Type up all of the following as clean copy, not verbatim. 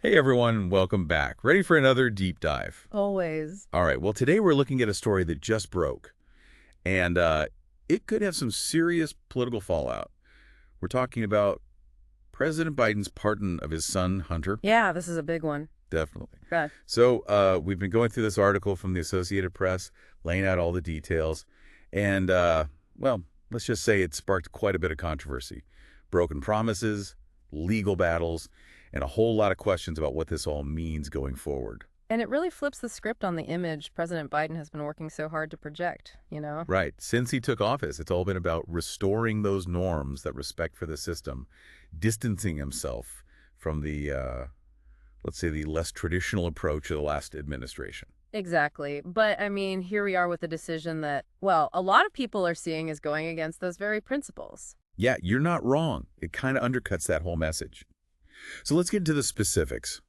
Hey everyone, welcome back. Ready for another deep dive? Always. All right, well, today we're looking at a story that just broke, and it could have some serious political fallout. We're talking about President Biden's pardon of his son, Hunter. Yeah, this is a big one. Definitely. Good. So we've been going through this article from the Associated Press, laying out all the details, and, well, let's just say it sparked quite a bit of controversy. Broken promises, legal battles, and a whole lot of questions about what this all means going forward. And it really flips the script on the image President Biden has been working so hard to project? Right. Since he took office, it's all been about restoring those norms, that respect for the system, distancing himself from the, let's say, the less traditional approach of the last administration. Exactly. But I mean, here we are with a decision that, well, a lot of people are seeing is going against those very principles. Yeah, you're not wrong. It kind of undercuts that whole message. So let's get into the specifics.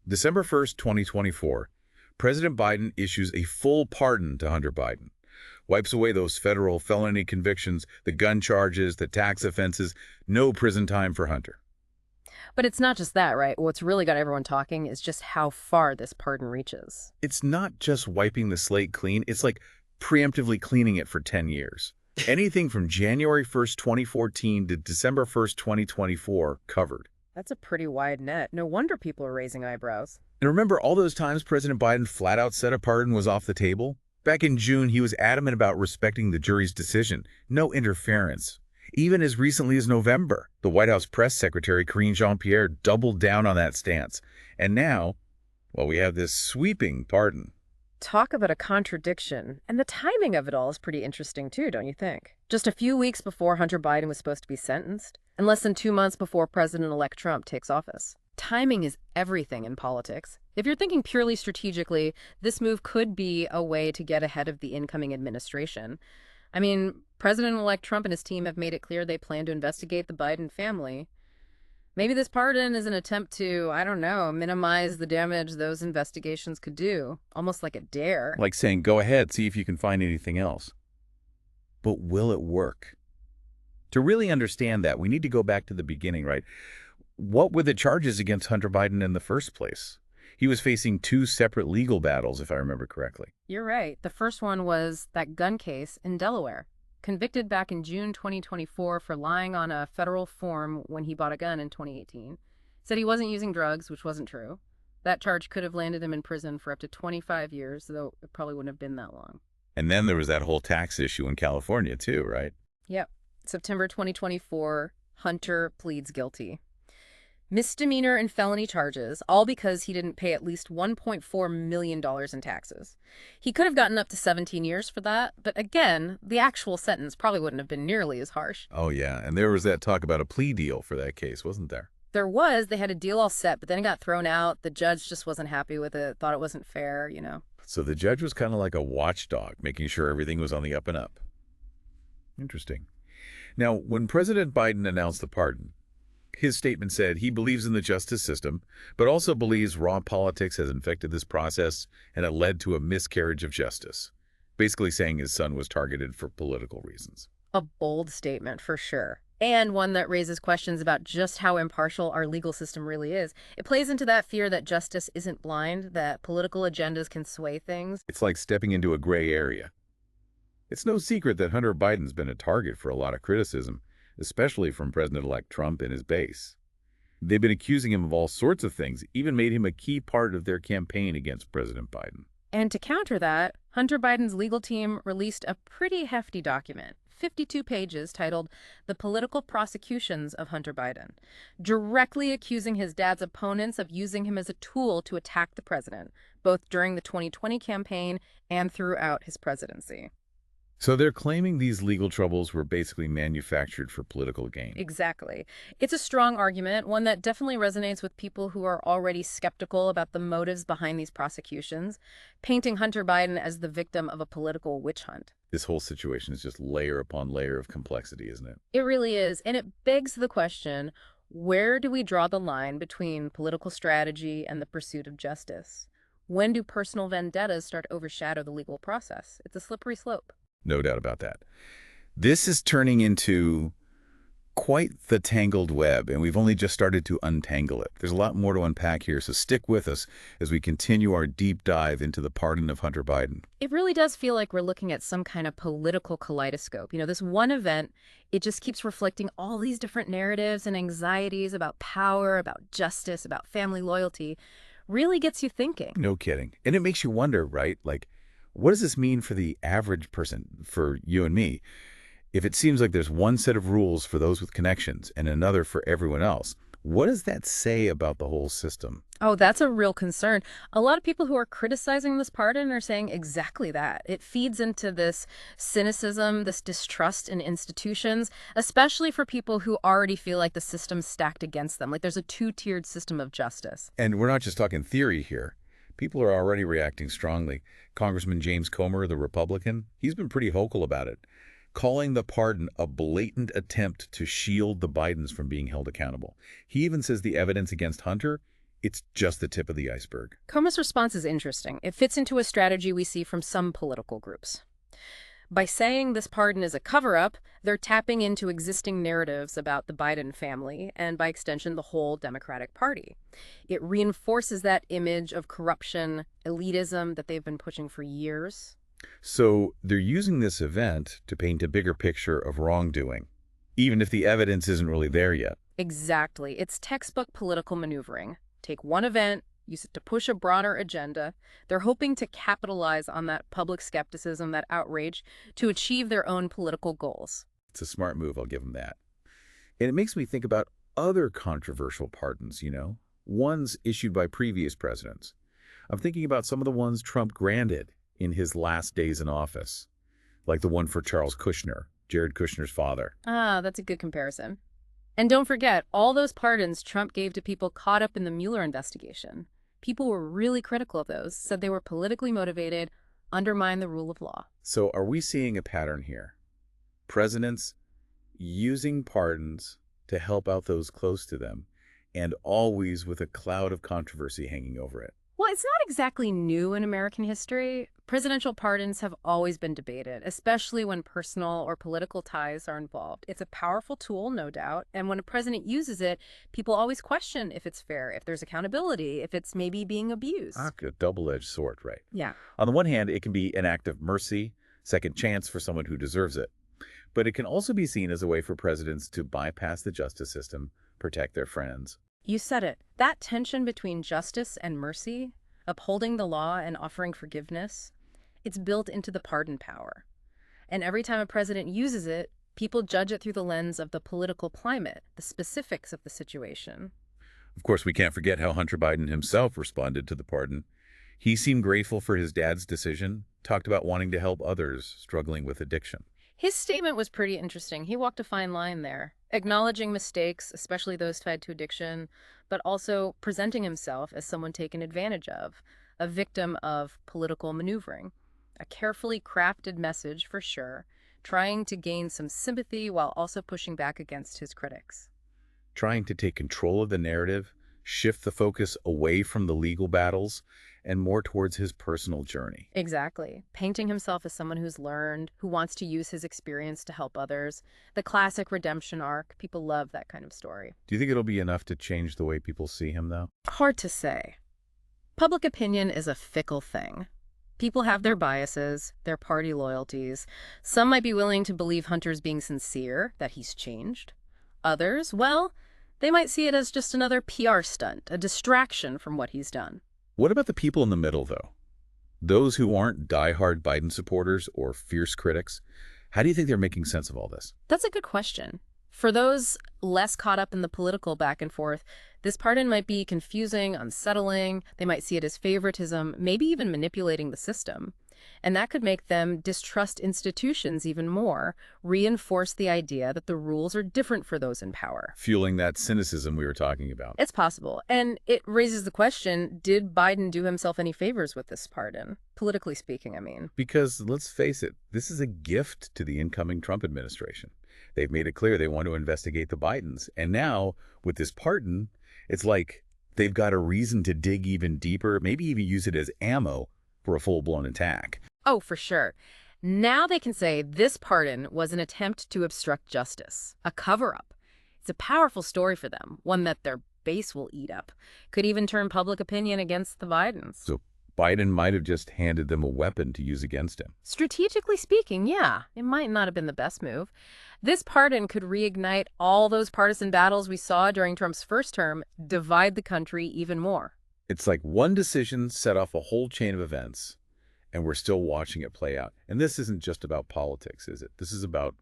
December 1st, 2024, President Biden issues a full pardon to Hunter Biden, wipes away those federal felony convictions, the gun charges, the tax offenses, no prison time for Hunter. But it's not just that, right? What's really got everyone talking is just how far this pardon reaches. It's not just wiping the slate clean, it's like preemptively cleaning it for 10 years. Anything from January 1st, 2014 to December 1st, 2024 covered. That's a pretty wide net. No wonder people are raising eyebrows. And remember all those times President Biden flat out said a pardon was off the table? Back in June, he was adamant about respecting the jury's decision, no interference. Even as recently as November, the White House press secretary Karine Jean-Pierre doubled down on that stance. And now, well, we have this sweeping pardon. Talk about a contradiction. And the timing of it all is pretty interesting too, don't you think? Just a few weeks before Hunter Biden was supposed to be sentenced, and less than 2 months before President-elect Trump takes office. Timing is everything in politics. If you're thinking purely strategically, this move could be a way to get ahead of the incoming administration. I mean, President-elect Trump and his team have made it clear they plan to investigate the Biden family. Maybe this pardon is an attempt to, I don't know, minimize the damage those investigations could do. Almost like a dare. Like saying, go ahead, see if you can find anything else. But will it work? To really understand that, we need to go back to the beginning, right? What were the charges against Hunter Biden in the first place? He was facing two separate legal battles, if I remember correctly. You're right. The first one was that gun case in Delaware. Convicted back in June 2024 for lying on a federal form when he bought a gun in 2018. Said he wasn't using drugs, which wasn't true. That charge could have landed him in prison for up to 25 years, though it probably wouldn't have been that long. And then there was that whole tax issue in California, too, right? Yep. September 2024, Hunter pleads guilty. Misdemeanor and felony charges, all because he didn't pay at least $1.4 million in taxes. He could have gotten up to 17 years for that, but again, the actual sentence probably wouldn't have been nearly as harsh. Oh, yeah. And there was that talk about a plea deal for that case, wasn't there? They had a deal all set, but then it got thrown out. The judge just wasn't happy with it, thought it wasn't fair. So the judge was kind of like a watchdog, making sure everything was on the up and up. Interesting. Now, when President Biden announced the pardon, his statement said he believes in the justice system, but also believes raw politics has infected this process and it led to a miscarriage of justice, basically saying his son was targeted for political reasons. A bold statement for sure. And one that raises questions about just how impartial our legal system really is. It plays into that fear that justice isn't blind, that political agendas can sway things. It's like stepping into a gray area. It's no secret that Hunter Biden's been a target for a lot of criticism, especially from President-elect Trump and his base. They've been accusing him of all sorts of things, even made him a key part of their campaign against President Biden. And to counter that, Hunter Biden's legal team released a pretty hefty document, 52 pages, titled The Political Prosecutions of Hunter Biden, directly accusing his dad's opponents of using him as a tool to attack the president, both during the 2020 campaign and throughout his presidency. So they're claiming these legal troubles were basically manufactured for political gain. Exactly. It's a strong argument, one that definitely resonates with people who are already skeptical about the motives behind these prosecutions, painting Hunter Biden as the victim of a political witch hunt. This whole situation is just layer upon layer of complexity, isn't it? It really is. And it begs the question, where do we draw the line between political strategy and the pursuit of justice? When do personal vendettas start to overshadow the legal process? It's a slippery slope. No doubt about that. This is turning into Quite the tangled web, and we've only just started to untangle it. There's a lot more to unpack here, so stick with us as we continue our deep dive into the pardon of Hunter Biden. It really does feel like we're looking at some kind of political kaleidoscope. This one event, it just keeps reflecting all these different narratives and anxieties about power, about justice, about family loyalty. Really gets you thinking. No kidding. And it makes you wonder, right? Like, what does this mean for the average person, for you and me? If it seems like there's one set of rules for those with connections and another for everyone else, what does that say about the whole system? Oh, that's a real concern. A lot of people who are criticizing this pardon are saying exactly that. It feeds into this cynicism, this distrust in institutions, especially for people who already feel like the system's stacked against them. Like there's a two-tiered system of justice. And we're not just talking theory here. People are already reacting strongly. Congressman James Comer, the Republican, he's been pretty vocal about it, calling the pardon a blatant attempt to shield the Bidens from being held accountable. He even says the evidence against Hunter, it's just the tip of the iceberg. Comer's response is interesting. It fits into a strategy we see from some political groups. By saying this pardon is a cover-up, they're tapping into existing narratives about the Biden family and, by extension, the whole Democratic Party. It reinforces that image of corruption, elitism that they've been pushing for years. So they're using this event to paint a bigger picture of wrongdoing, even if the evidence isn't really there yet. Exactly. It's textbook political maneuvering. Take one event, use it to push a broader agenda. They're hoping to capitalize on that public skepticism, that outrage, to achieve their own political goals. It's a smart move, I'll give them that. And it makes me think about other controversial pardons, ones issued by previous presidents. I'm thinking about some of the ones Trump granted in his last days in office, like the one for Charles Kushner, Jared Kushner's father. Ah, that's a good comparison. And don't forget, all those pardons Trump gave to people caught up in the Mueller investigation. People were really critical of those, said they were politically motivated, undermined the rule of law. So are we seeing a pattern here? Presidents using pardons to help out those close to them, and always with a cloud of controversy hanging over it. Well, it's not exactly new in American history. Presidential pardons have always been debated, especially when personal or political ties are involved. It's a powerful tool, no doubt, and when a president uses it, people always question if it's fair, if there's accountability, if it's maybe being abused. A double-edged sword, right? Yeah. On the one hand, it can be an act of mercy, second chance for someone who deserves it. But it can also be seen as a way for presidents to bypass the justice system, protect their friends. You said it. That tension between justice and mercy, upholding the law and offering forgiveness, it's built into the pardon power. And every time a president uses it, people judge it through the lens of the political climate, the specifics of the situation. Of course, we can't forget how Hunter Biden himself responded to the pardon. He seemed grateful for his dad's decision, talked about wanting to help others struggling with addiction. His statement was pretty interesting. He walked a fine line there, acknowledging mistakes, especially those tied to addiction, but also presenting himself as someone taken advantage of, a victim of political maneuvering. A carefully crafted message, for sure, trying to gain some sympathy while also pushing back against his critics. Trying to take control of the narrative, shift the focus away from the legal battles, and more towards his personal journey. Exactly. Painting himself as someone who's learned, who wants to use his experience to help others. The classic redemption arc. People love that kind of story. Do you think it'll be enough to change the way people see him, though? Hard to say. Public opinion is a fickle thing. People have their biases, their party loyalties. Some might be willing to believe Hunter's being sincere, that he's changed. Others, well, they might see it as just another PR stunt, a distraction from what he's done. What about the people in the middle, though? Those who aren't diehard Biden supporters or fierce critics? How do you think they're making sense of all this? That's a good question. For those less caught up in the political back and forth, this pardon might be confusing, unsettling. They might see it as favoritism, maybe even manipulating the system. And that could make them distrust institutions even more, reinforce the idea that the rules are different for those in power. Fueling that cynicism we were talking about. It's possible. And it raises the question, did Biden do himself any favors with this pardon? Politically speaking, I mean. Because, let's face it, this is a gift to the incoming Trump administration. They've made it clear they want to investigate the Bidens. And now, with this pardon, it's like they've got a reason to dig even deeper, maybe even use it as ammo for a full-blown attack. Oh, for sure. Now they can say this pardon was an attempt to obstruct justice, a cover-up. It's a powerful story for them, one that their base will eat up. Could even turn public opinion against the Bidens. So Biden might have just handed them a weapon to use against him. Strategically speaking, yeah, it might not have been the best move. This pardon could reignite all those partisan battles we saw during Trump's first term, divide the country even more. It's like one decision set off a whole chain of events, and we're still watching it play out. And this isn't just about politics, is it? This is about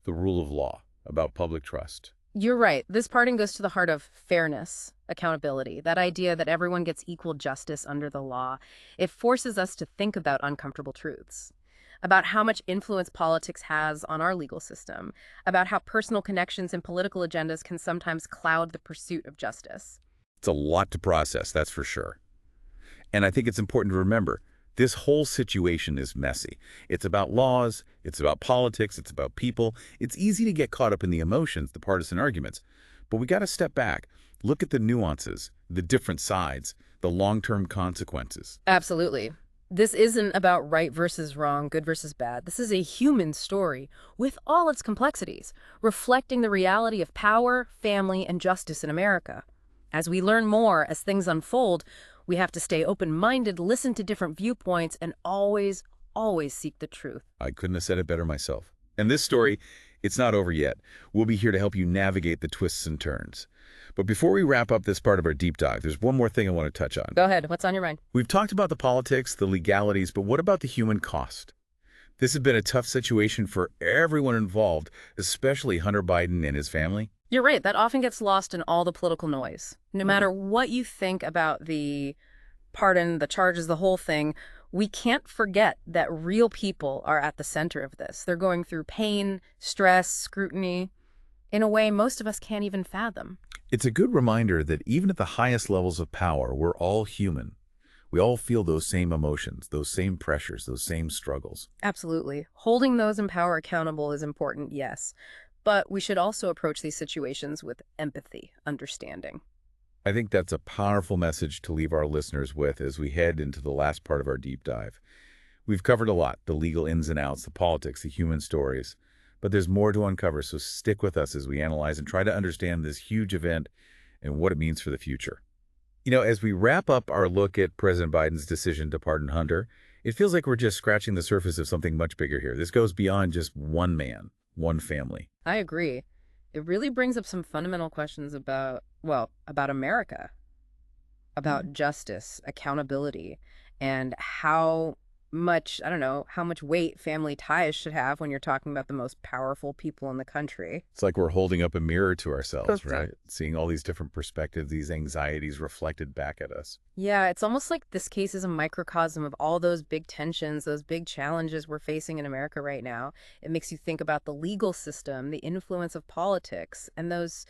the rule of law, about public trust. You're right. This pardon goes to the heart of fairness, accountability, that idea that everyone gets equal justice under the law. It forces us to think about uncomfortable truths, about how much influence politics has on our legal system, about how personal connections and political agendas can sometimes cloud the pursuit of justice. It's a lot to process, that's for sure. And I think it's important to remember, this whole situation is messy. It's about laws, it's about politics, it's about people. It's easy to get caught up in the emotions, the partisan arguments. But we got to step back, look at the nuances, the different sides, the long-term consequences. Absolutely. This isn't about right versus wrong, good versus bad. This is a human story with all its complexities, reflecting the reality of power, family, and justice in America. As we learn more, as things unfold, we have to stay open-minded, listen to different viewpoints, and always seek the truth. I couldn't have said it better myself. And this story, it's not over yet. We'll be here to help you navigate the twists and turns. But before we wrap up this part of our deep dive, there's one more thing I want to touch on. Go ahead. What's on your mind? We've talked about the politics, the legalities, but what about the human cost? This has been a tough situation for everyone involved, especially Hunter Biden and his family. You're right. That often gets lost in all the political noise. No matter what you think about the pardon, the charges, the whole thing, we can't forget that real people are at the center of this. They're going through pain, stress, scrutiny, in a way most of us can't even fathom. It's a good reminder that even at the highest levels of power, we're all human. We all feel those same emotions, those same pressures, those same struggles. Absolutely. Holding those in power accountable is important, yes. But we should also approach these situations with empathy, understanding. I think that's a powerful message to leave our listeners with as we head into the last part of our deep dive. We've covered a lot, the legal ins and outs, the politics, the human stories, but there's more to uncover, so stick with us as we analyze and try to understand this huge event and what it means for the future. You know, as we wrap up our look at President Biden's decision to pardon Hunter, it feels like we're just scratching the surface of something much bigger here. This goes beyond just one man, one family. I agree. It really brings up some fundamental questions about America, about justice, accountability, and how much weight family ties should have when you're talking about the most powerful people in the country. It's like we're holding up a mirror to ourselves, right? Seeing all these different perspectives, these anxieties reflected back at us. Yeah, it's almost like this case is a microcosm of all those big tensions, those big challenges we're facing in America right now. It makes you think about the legal system, the influence of politics, and those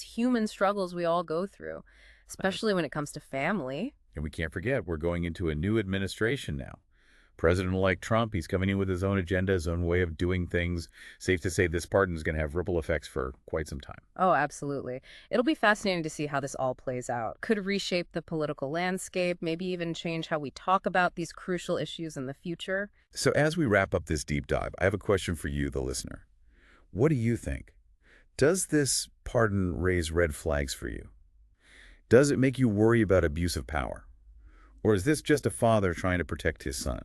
human struggles we all go through, especially when it comes to family. And we can't forget, we're going into a new administration now. President-elect Trump, he's coming in with his own agenda, his own way of doing things. Safe to say this pardon is going to have ripple effects for quite some time. Oh, absolutely. It'll be fascinating to see how this all plays out. Could reshape the political landscape, maybe even change how we talk about these crucial issues in the future. So as we wrap up this deep dive, I have a question for you, the listener. What do you think? Does this pardon raise red flags for you? Does it make you worry about abuse of power? Or is this just a father trying to protect his son?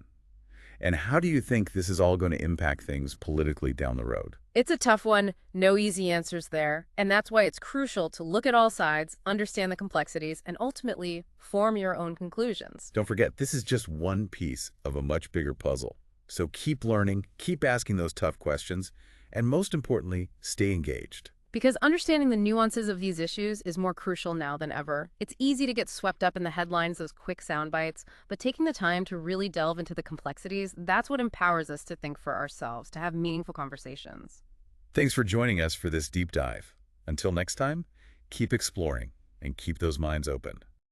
And how do you think this is all going to impact things politically down the road? It's a tough one. No easy answers there. And that's why it's crucial to look at all sides, understand the complexities, and ultimately form your own conclusions. Don't forget, this is just one piece of a much bigger puzzle. So keep learning, keep asking those tough questions, and most importantly, stay engaged. Because understanding the nuances of these issues is more crucial now than ever. It's easy to get swept up in the headlines, those quick sound bites, but taking the time to really delve into the complexities, that's what empowers us to think for ourselves, to have meaningful conversations. Thanks for joining us for this deep dive. Until next time, keep exploring and keep those minds open.